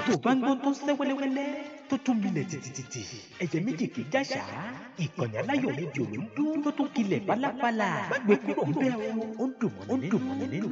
tó bá ń gbọ́ tó ń sẹ́ wẹ́lẹ́wẹ́lẹ́ tó tún milẹ̀ tìtìtìtì ẹ̀jẹ̀ méjì kì í jàṣà ìkànnì Aláyọ̀ rédíò ló ń dún tó tún kilẹ̀ pálapàla gbé kúrò ń bẹ́ẹ̀ ó ń dùn mọ́ nínú.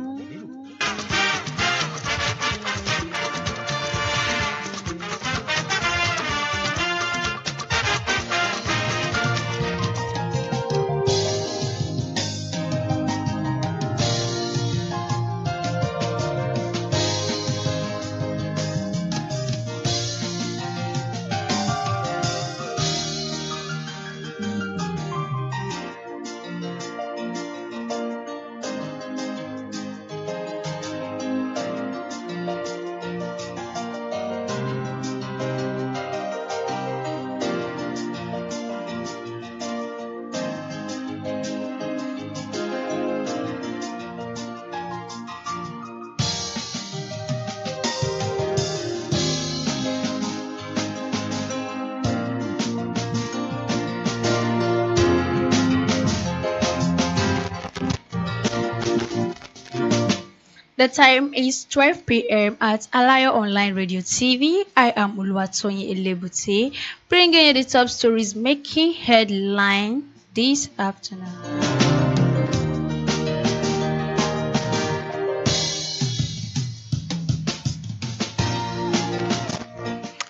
The time is 12 p.m. at Alayo Online Radio TV. I am Oluwatoyin Elebute, bringing you the top stories making headline this afternoon.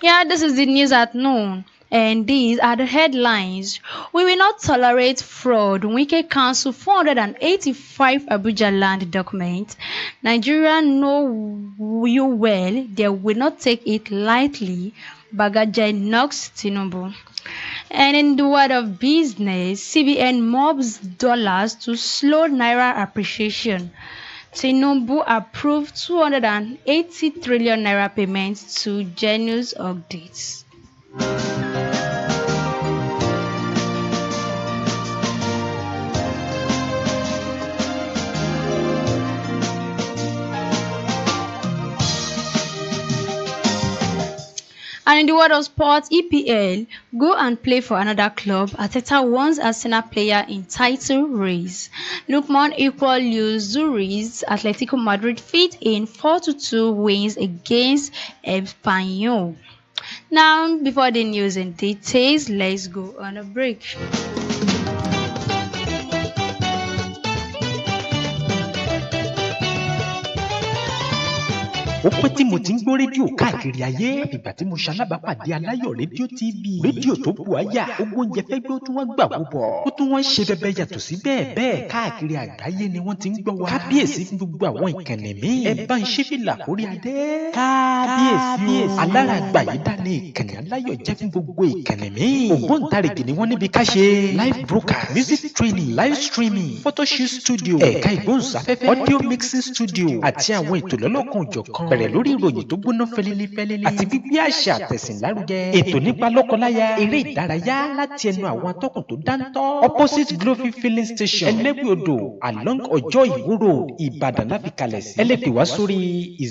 Yeah, this is the news at noon. And these are the headlines. We will not tolerate fraud. Wike Council 485 Abuja land documents. Nigeria know you well. They will not take it lightly. Bagaja knocks Tinubu. And in the world of business, CBN mobs dollars to slow Naira appreciation. Tinubu approved 280 trillion Naira payments to Genius updates. And in the world of sports, EPL, go and play for another club. Arteta wants Arsenal player in title race. Lukman equal Zurich's Atletico Madrid feat in 4-2 wins against Espanyol. Now, before the news and details, let's go on a break. ó pẹ́ tí mo ti ń gbọ́ rédíò káàkiri ayé ìgbà tí mo ṣalábàápàdé Aláyọ̀ rédíò TV rédíò tó bù àyà ogún oúnjẹ fẹ́ gbé ó tún wọ́n gbà wọ́pọ̀ ó tún wọ́n ṣe bẹ́bẹ́ yàtọ̀ sí bẹ́ẹ̀ káàkiri àgbáyé ni wọ́n ti ń gbọ́ wa kábíyèsí fún gbogbo àwọn ìkànnì mi ẹ bá ń ṣe fìlà kórí adé kábíyèsí alára àgbà yìí dá ní ìkànnì Aláyọ̀ jẹ́ fún gbogbo ìkànnì mi ògbóǹtarìgì ni wọ́n níbi ká ṣe live broadcast music training live streaming photoshoot studio ẹ̀ka ìgbóhùnsáfẹ́fẹ́ audio mixing studio àti àwọn ètò lọ́lọ́kan òjọ̀kan bẹ̀rẹ̀ lórí ìròyìn tó gbóná fẹlẹ́lẹ́fẹ́lẹ́lẹ́ àti gbígbé àṣà àtẹ̀sìn lárugẹ ètò nípa lọ́kọláya eré ìdárayá láti ẹnu àwọn atọ́kùn tó dáńtọ́ opposite Glory filling station ẹlẹ́gbẹ̀ẹ́ odò along ọjọ́ ìwó road Ìbàdàn láfi kalẹ̀ sí ẹ lè pè wá sórí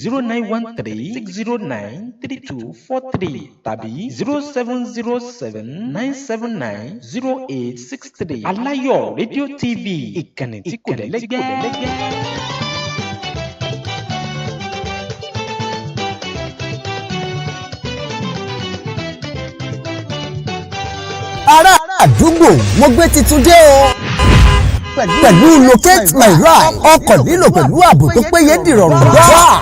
0913-609-3243 tàbí 0707-979-0863 Aláyọ̀ rédíò TV ìkànnì tí kò lẹ́lẹ́gbẹ́. ará àdúgbò mo gbé titun dé o pẹ̀lú locate my ride ọkọ̀ lílò pẹ̀lú ààbò tó péye dìrọ̀rùn gbà.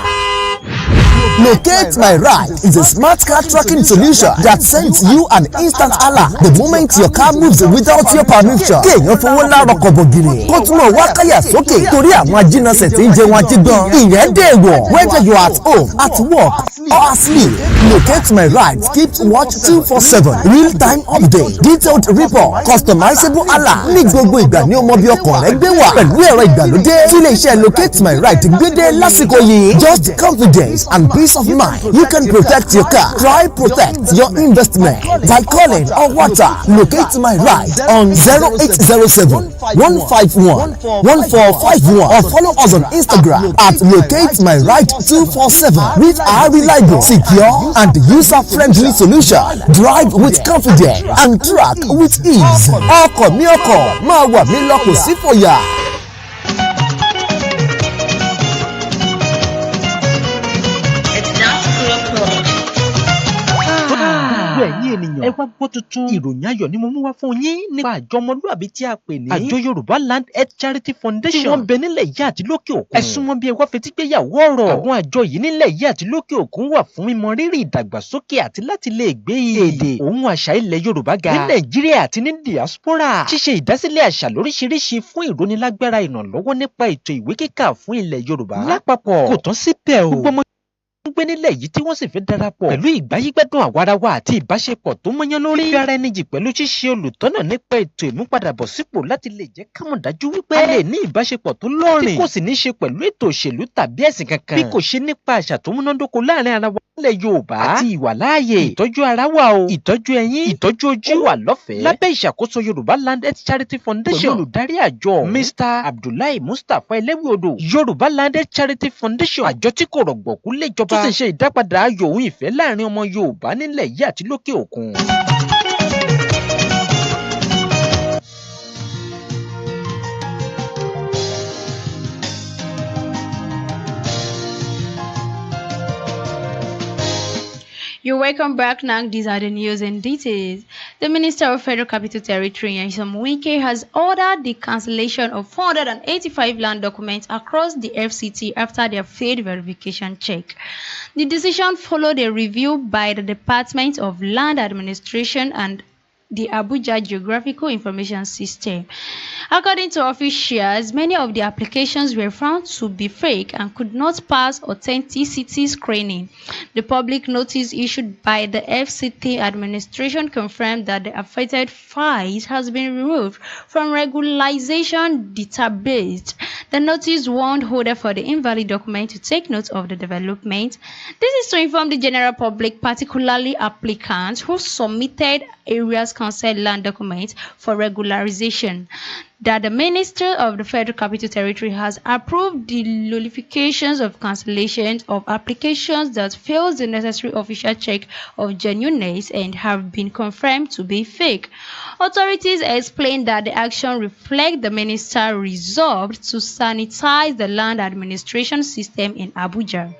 Locate My Ride is a smart car tracking solution that sends you an instant alert the moment your car moves without your permission. Kéèyàn fowó lárọ̀ kọ̀bọ̀gìrì kó tún mọ̀ wá káyà sókè torí àwọn ajínasẹ̀ tí ń jẹ wọn jígbọ́n. Ìyẹn dèwọ̀ whether you are at home, at work or asleep. Locate My Ride keeps watch 247 real-time update, detailed report, customizable alert ní gbogbo ìgbà ní ọmọ bí ọkọ̀ rẹ gbé wà pẹ̀lú ẹ̀rọ ìgbàlódé tí ilé-iṣẹ́ Locate My Ride gbé dé lásìkò yìí. Just confidence and peace of mind. You can protect your car. Try protect your investment by calling or WhatsApp Locate My Ride on 0807 151 1451 or follow us on Instagram at Locate My Ride 247 with our reliable, secure and user-friendly solution. Drive with confidence and track with ease. Ọkọ̀ mi ọkọ̀ máa wà mí lọ kò sí fòyà. ẹ̀yin ènìyàn ẹ wá gbọ́ tuntun ìròyìn ayọ̀ ni mo mú wá fún yín nípa àjọ ọmọlúàbí tí a pè ní àjọ Yorùbá Land Health Charity Foundation tí wọ́n bẹ nílẹ̀ yìí àti lókè òkun. ẹ súnmọ́ bí ẹ wá fetí gbéyàwó ọ̀rọ̀. àwọn àjọ yìí nílẹ̀ yìí àti lókè òkun wà fún mímọ rírì ìdàgbàsókè àti láti lè gbé èdè òun àṣà ilẹ̀ Yorùbá ga ní Nàìjíríà àti ní diaspora. ṣíṣe ìdásílẹ̀ àṣà lóríṣiríṣi fún ìrónilágbára ìrànlọ́wọ́ nípa ètò ìwé kíkà fún ilẹ̀ Yorùbá. lápapọ̀ kò tán síbẹ̀ o. gbogbo ọmọ ń gbé nílẹ̀ yìí tí wọ́n sì fẹ́ darapọ̀ pẹ̀lú ìgbáyégbádùn àwarawa àti ìbáṣepọ̀ tó mọ́yán lórí. fífi ara ẹni jì pẹ̀lú ṣíṣe olùtọ́nà nípa ètò ìmúpadàbọ̀sípò láti lè jẹ́ ká mọ̀ dájú wípé a lè ní ìbáṣepọ̀ tó lọ́rìn tí kò sì ní ṣe pẹ̀lú ètò òṣèlú tàbí ẹ̀sìn kankan bí kò ṣe nípa àṣà tó múnádóko láàrin ara wa nílẹ̀ Yorùbá àti ìwàláàyè. ìtọ́jú ara wa o, ìtọ́jú ẹyin, ìtọ́jú ojú wà lọ́fẹ̀ẹ́ lábẹ́ ìṣàkóso Yorùbá Land Health Charity Foundation. pẹ̀lú olùdarí àjọ Mr. Abdullahi Mustapha Elewi-Odo. Yorùbá Land Health Charity Foundation àjọ tí kò rọ̀gbọ̀kú léjọba tó sì ṣe ìdápadà ayọ̀ òun ìfẹ́ láàrin ọmọ Yorùbá nílẹ̀ yìí àti lókè òkun. You're welcome back now. These are the news and details. The Minister of Federal Capital Territory, Nyesom Wike, has ordered the cancellation of 485 land documents across the FCT after their failed verification check. The decision followed a review by the Department of Land Administration and the Abuja Geographical Information System. According to officials, many of the applications were found to be fake and could not pass authenticity screening. The public notice issued by the FCT administration confirmed that the affected files has been removed from regularization database. The notice warned holder for the invalid document to take note of the development. This is to inform the general public, particularly applicants who submitted areas concerned land documents for regularization, that the Minister of the Federal Capital Territory has approved the nullifications of cancellations of applications that fails the necessary official check of genuineness and have been confirmed to be fake. Authorities explained that the action reflects the Minister resolved to sanitize the land administration system in Abuja.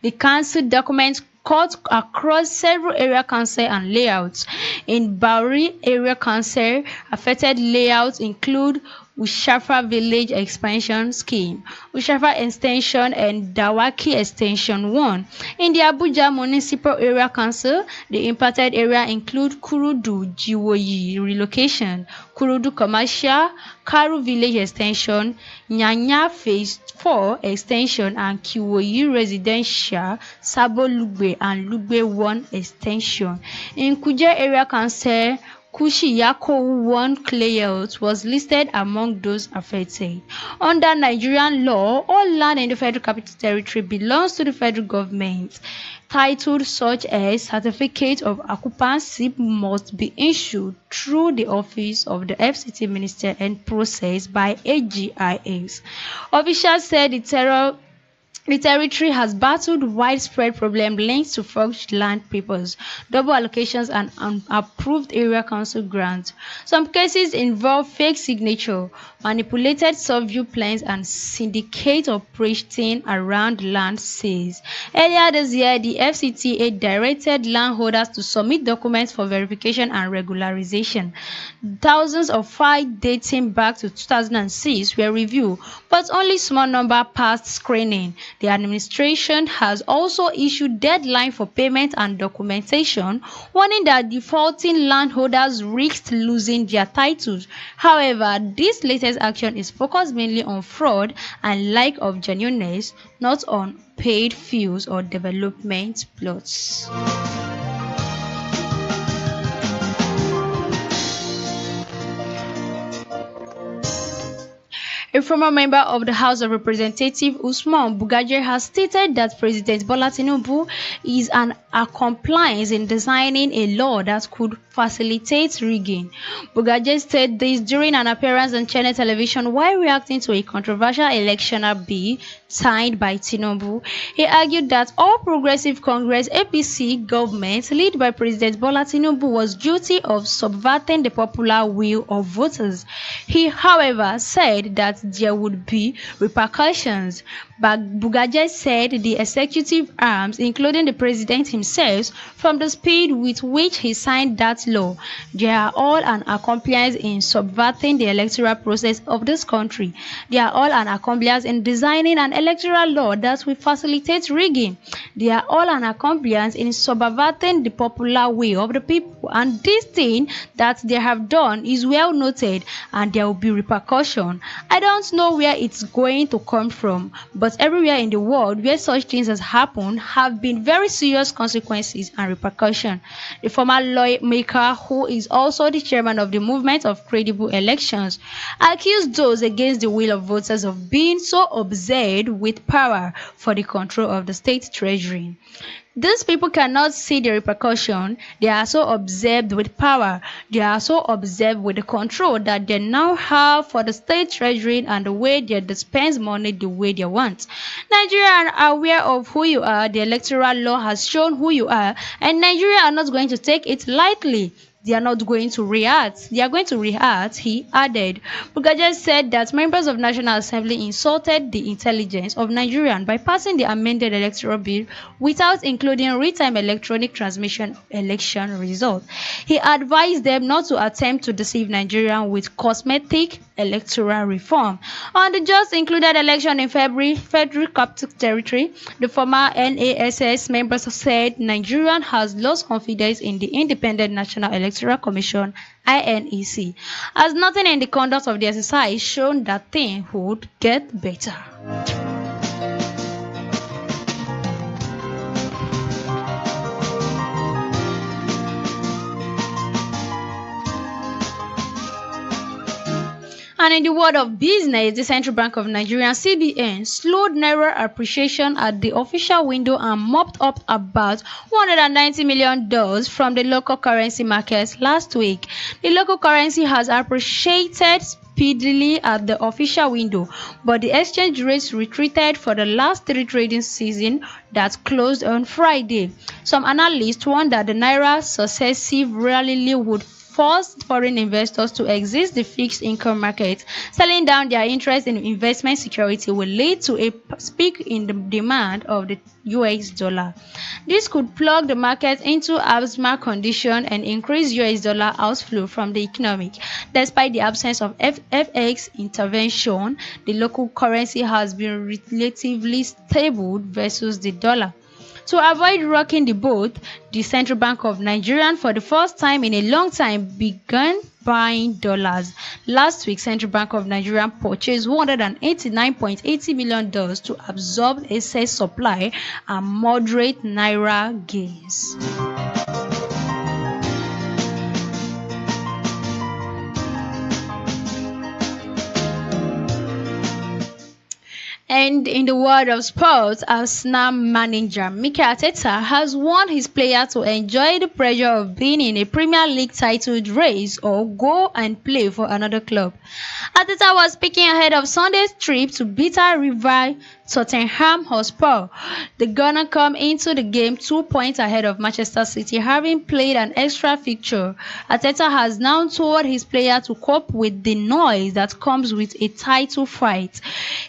The cancelled documents cut across several area council and layouts. In Bauri area council, affected layouts include Ushafa Village Expansion Scheme, Ushafa Extension and Dawaki Extension 1. In the Abuja Municipal Area Council, the impacted area include Kurudu Jiwoyi Relocation, Kurudu Commercial, Karu Village Extension, Nyanya Phase 4 Extension and Kiwoyi Residential, Sabo Lugbe and Lugbe 1 Extension. In Kuje Area Council, Kushiyako 1 layout was listed among those affected. Under Nigerian law, all land in the Federal Capital Territory belongs to the federal government. Titles such as certificate of occupancy must be issued through the office of the FCT Minister and processed by AGIS. Officials said the territory has battled widespread problems linked to forged land papers, double allocations, and unapproved area council grants. Some cases involve fake signature, manipulated survey plans, and syndicate operating around land sales. Earlier this year, the FCTA directed landholders to submit documents for verification and regularization. Thousands of files dating back to 2006 were reviewed, but only a small number passed screening. The administration has also issued deadline for payment and documentation, warning that defaulting landholders risked losing their titles. However, this latest action is focused mainly on fraud and lack of genuineness, not on paid fields or development plots. A former member of the House of Representatives, Usman Bugaje, has stated that President Bola Tinubu is an accomplice in designing a law that could facilitate rigging. Bugaje said this during an appearance on Channel Television while reacting to a controversial electional bill signed by Tinubu. He argued that All Progressive Congress APC government led by President Bola Tinubu was guilty of subverting the popular will of voters. He, however, said that there would be repercussions. But Bugaje said the executive arms, including the president himself, from the speed with which he signed that law, they are all an accomplice in subverting the electoral process of this country. They are all an accomplice in designing an electoral law that will facilitate rigging. They are all an accomplice in subverting the popular will of the people. And this thing that they have done is well noted, and there will be repercussion. I don't know where it's going to come from, but everywhere in the world where such things has happened have been very serious consequences and repercussion. The former lawmaker, who is also the chairman of the Movement of Credible Elections, accused those against the will of voters of being so obsessed with power for the control of the state treasury. These people cannot see the repercussion. They are so obsessed with power. They are so obsessed with the control that they now have for the state treasury and the way they dispense money the way they want. Nigerians are aware of who you are. The electoral law has shown who you are, and Nigerians are not going to take it lightly. They are not going to react. They are going to react, he added. Bugaja said that members of National Assembly insulted the intelligence of Nigerians by passing the amended electoral bill without including real-time electronic transmission of election results. He advised them not to attempt to deceive Nigerians with cosmetic electoral reform. On the just included election in February, Federal Capital Territory, the former NASS members said Nigeria has lost confidence in the Independent National Electoral Commission (INEC), as nothing in the conduct of the exercise shown that things would get better. And in the world of business, the Central Bank of Nigeria (CBN) slowed naira appreciation at the official window and mopped up about $190 million from the local currency markets last week. The local currency has appreciated speedily at the official window, but the exchange rates retreated for the last 3 trading seasons that closed on Friday. Some analysts warned that the naira's successive rally would force foreign investors to exit the fixed income market. Selling down their interest in investment security will lead to a spike in the demand of the US dollar. This could plug the market into abysmal condition and increase US dollar outflow from the economy. Despite the absence of FX intervention, the local currency has been relatively stable versus the dollar. To avoid rocking the boat, the Central Bank of Nigeria, for the first time in a long time, began buying dollars. Last week, Central Bank of Nigeria purchased $189.80 million to absorb excess supply and moderate naira gains. And in the world of sports, Arsenal manager Mikel Arteta has warned his players to enjoy the pressure of being in a Premier League title race or go and play for another club. Arteta was speaking ahead of Sunday's trip to bitter rival Tottenham Hotspur. The Gunner come into the game 2 points ahead of Manchester City, having played an extra fixture. Arteta has now told his players to cope with the noise that comes with a title fight.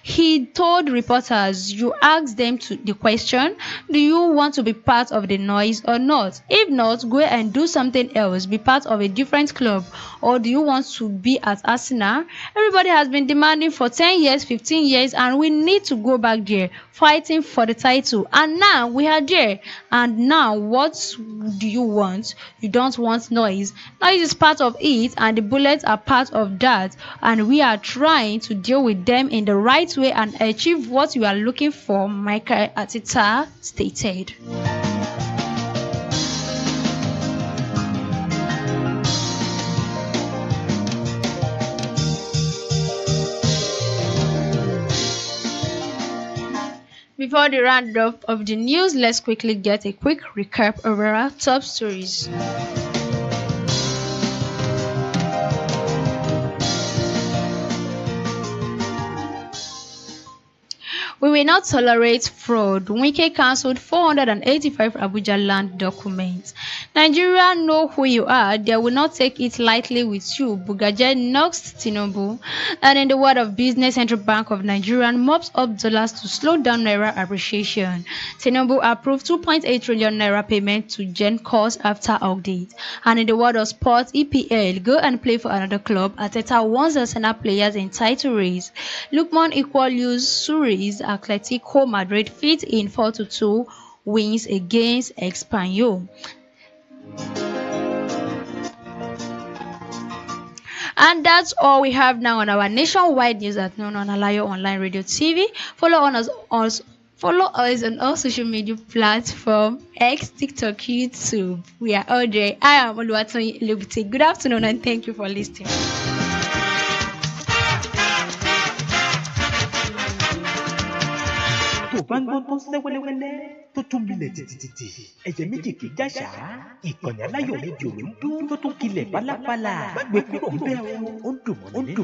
He told reporters, "You ask them the question, do you want to be part of the noise or not? If not, go and do something else, be part of a different club. Or do you want to be at Arsenal? Everybody has been demanding for 10 years, 15 years, and we need to go back there, fighting for the title. And now we are there. And now what do you want? You don't want noise. Noise is part of it, and the bullets are part of that. And we are trying to deal with them in the right way and achieve what you are looking for," Mikel Arteta stated. Before the roundup of the news, let's quickly get a quick recap of our top stories. We will not tolerate fraud. Wike cancelled 485 Abuja land documents. Nigeria know who you are. They will not take it lightly with you. Bugaje knocks Tinubu. And in the world of business, Central Bank of Nigeria mops up dollars to slow down naira appreciation. Tinubu approved 2.8 trillion naira payment to GenCos after update. And in the world of sports, EPL go and play for another club. Ateta wants Arsenal players in title race. Lukman Equalius Suris Atletico Madrid fit in 4-2 wins against Espanyol. And that's all we have now on our nationwide news at noon on Alayo Online Radio TV. Follow us on all social media platforms, X, TikTok, YouTube. We are all there. I am Oluwatoyin Elebute. Good afternoon and thank you for listening. tó bá ń gbọ́ tó ń sẹ́ wẹ́lẹ́wẹ́lẹ́ tó tún milẹ̀ tìtìtìtì ẹ̀jẹ̀ méjì kì í dáṣà ìkànnì Aláyọ̀ rédíò ló ń dún tó tún kilẹ̀ bálabàlà gbé kúrò ń bẹ́ẹ̀ o ó ń dùn mọ́ nínú.